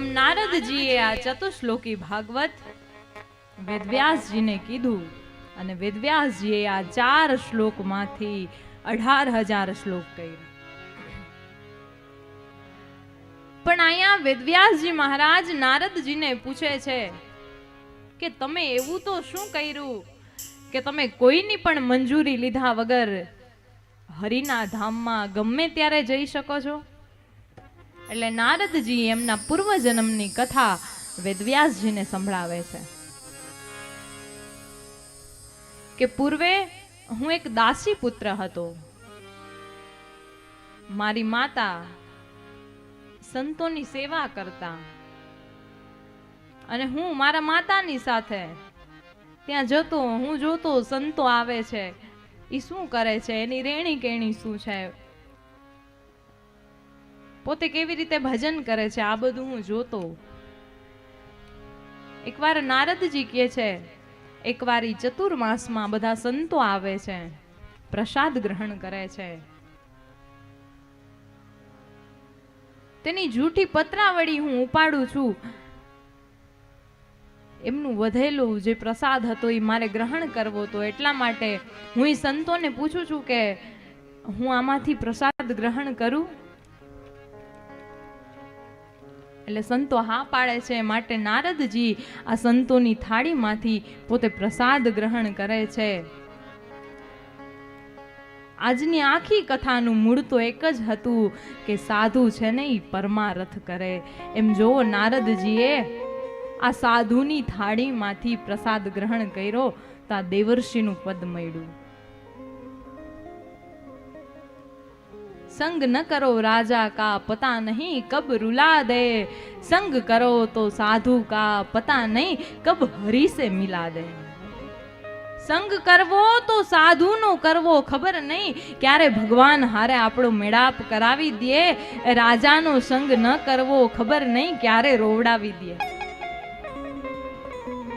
આમ નારદજીએ આ ચતુશ્લોકી ભાગવત વેદવ્યાસજીને કીધું અને વેદવ્યાસજીએ આ 4 શ્લોકમાંથી 18,000 શ્લોક કર્યા. પણ અહીંયા વેદવ્યાસજી મહારાજ નારદજીને પૂછે છે કે તમે એવું તો શું કર્યું કે તમે કોઈની પણ મંજૂરી લીધા વગર હરિના ધામમાં ગમે ત્યારે જઈ શકો છો? એટલે નારદજી એમના પૂર્વજન્મની કથા વેદવ્યાસજીને સંભળાવે છે કે પૂર્વે હું એક દાસી પુત્ર હતો. મારી માતા સંતોની સેવા કરતા અને હું મારા માતાની સાથે ત્યાં જતો. હું જોતો સંતો આવે છે, એ શું કરે છે, એની રેણી કેણી શું છે, પોતે કેવી રીતે ભજન કરે છે, આ બધું હું જોતો. એકવાર નારદજી કહે છે, એકવાર ચતુર્માસમાં બધા સંતો આવે છે, પ્રસાદ ગ્રહણ કરે છે, તેની જૂઠી પત્રાવળી હું ઉપાડું છું. એમનું વધેલું જે પ્રસાદ હતો એ મારે ગ્રહણ કરવો તો એટલા માટે હું એ સંતોને પૂછું છું કે હું આમાંથી પ્રસાદ ગ્રહણ કરું? એટલે સંતો હા પાડે છે. માટે નારદજી આ સંતોની થાળીમાંથી પોતે પ્રસાદ ગ્રહણ કરે છે. આજની આખી કથાનું મૂળ તો એક જ હતું કે સાધુ છે ને એ પરમારથ કરે. એમ જો નારદજીએ આ સાધુની થાળીમાંથી પ્રસાદ ગ્રહણ કર્યો તો આ દેવર્ષિનું પદ મળ્યું. સંગ ન કરો રાજા કા પતા નહીં કબ રૂલા દે, સંગ કરો તો સાધુ કા પતા નહીં કબ હરી સે મિલા દે. સંગ કરવો તો સાધુનો કરવો, ખબર નહીં ક્યારે ભગવાન હારે આપણો મેળાપ કરાવી દે. રાજાનો સંગ ન કરવો, ખબર નહીં ક્યારે રોવડાવી દે.